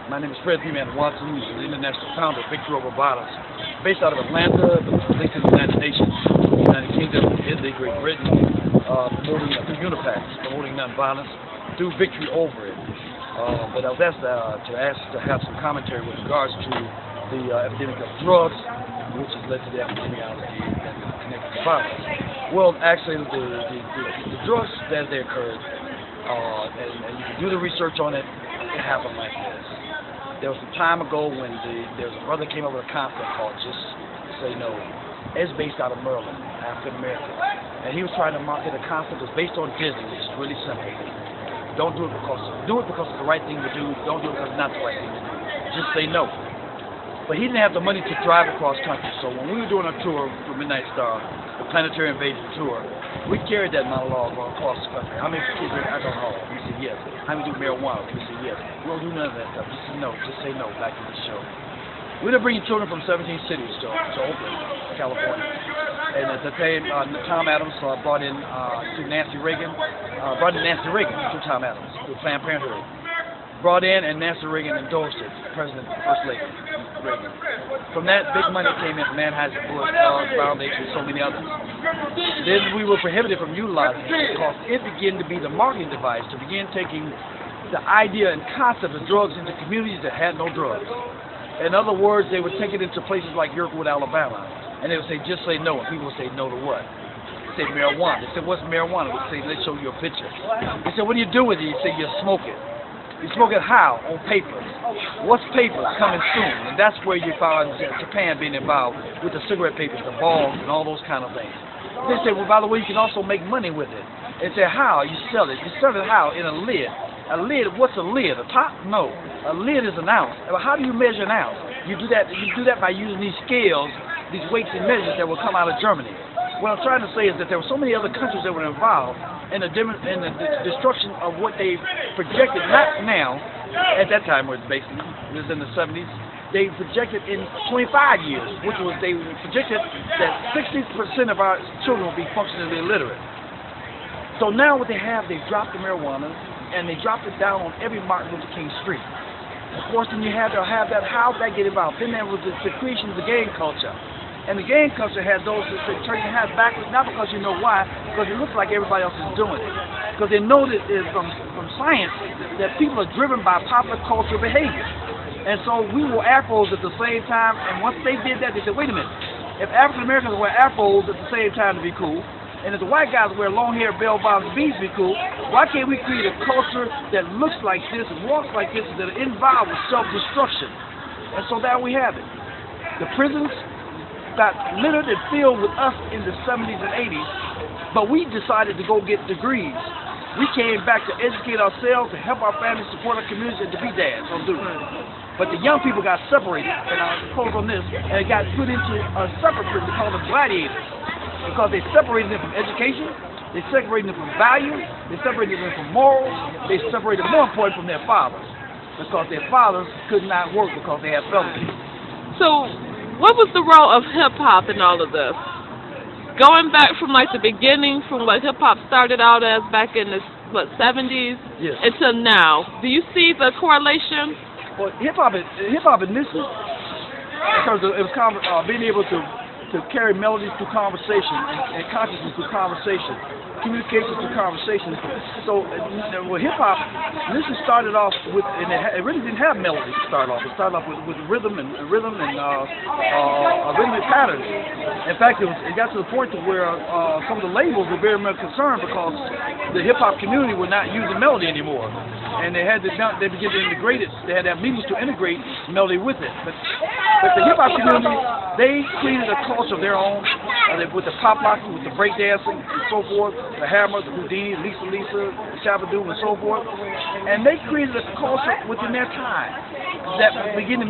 My name is Fred P. Man Watson, who's the international founder of Victory Over Violence, based out of Atlanta, but linked to the United Nations, the United Kingdom, Italy, Great Britain, promoting through UNIPAC, promoting nonviolence through victory over it. But I was asked to have some commentary with regards to the epidemic of drugs, which has led to the epidemiology that is connected to violence. Well, actually, the drugs as they occurred, and you can do the research on it, it happened like this. There was some time ago when there was a brother came up with a concept called Just Say No. It's based out of Maryland, African American. And he was trying to market a concept that's based on Disney, which is really simple. Do it because it's the right thing to do. Don't do it because it's not the right thing to do. Just say no. But he didn't have the money to drive across country. So when we were doing a tour for Midnight Star, the Planetary Invasion tour, we carried that monologue across the country. How many kids drink alcohol? We said yes. How many do marijuana? We said yes. We don't do none of that stuff. Just say no. Just say no. Back to the show. We were bringing children from 17 cities to Oakland, California. And at the time, Tom Adams brought in Nancy Reagan through Tom Adams, through Planned Parenthood. Brought in, and Nancy Reagan endorsed it, President, First Lady Reagan. From that, big money came in from Anheuser-Busch, Foundation, and so many others. Then we were prohibited from utilizing it because it began to be the marketing device to begin taking the idea and concept of drugs into communities that had no drugs. In other words, they would take it into places like Yorkwood, Alabama, and they would say, just say no, and people would say no to what? They say marijuana. They said, what's marijuana? We say, let's show you a picture. They said, what do you do with it? You say, you smoke it. You smoke it how? On papers. What's papers? Coming soon. And that's where you found Japan being involved with the cigarette papers, the balls, and all those kind of things. They said, well, by the way, you can also make money with it. They said, how? You sell it. You sell it how? In a lid. A lid, what's a lid? A top? No. A lid is an ounce. Well, how do you measure an ounce? You do that by using these scales, these weights and measures that will come out of Germany. What I'm trying to say is that there were so many other countries that were involved in the destruction of what they projected, not now, at that time it was in the 70s, they projected in 25 years, which was they projected that 60% of our children will be functionally illiterate. So now what they have, they dropped the marijuana, and they dropped it down on every Martin Luther King street. Of course, then you had to have that, how did that get involved? Then there was the creation of the gang culture. And the gang culture has those that turn your hat backwards, not because you know why, because it looks like everybody else is doing it. Because they know that from science that people are driven by popular cultural behavior. And so we wore afros at the same time, and once they did that, they said, wait a minute, if African Americans wear afros at the same time to be cool, and if the white guys wear long hair, bell bottoms, beads to be cool, why can't we create a culture that looks like this and walks like this, that are involved with self-destruction? And so there we have it. The prisons got littered and filled with us in the 70s and 80s, but we decided to go get degrees. We came back to educate ourselves, to help our families, support our communities, and to be dads on duty. But the young people got separated, and I'll close on this, and it got put into a separate prison called the gladiators, because they separated them from education, they separated them from values, they separated them from morals, they separated, more important, from their fathers, because their fathers could not work because they had felonies. So, what was the role of hip-hop in all of this? Going back from like the beginning, from what hip-hop started out as back in the 70s, yes, until now, do you see the correlation? Well, hip-hop in this, in terms of being able to carry melodies through conversation and consciousness through conversation, communication through conversation. So, hip-hop, this started off with, and it really didn't have melody to start off. It started off with rhythm and rhythmic patterns. In fact, it got to the point to where some of the labels were very much concerned because the hip-hop community were not using melody anymore. And they began to integrate it. They had to have meetings to integrate melody with it. But the hip-hop community, they created a culture of their own, with the pop locking, with the breakdancing, and so forth, the Hammer, the Houdini, Lisa, the Shabba-Doo, and so forth. And they created a culture within their time that began to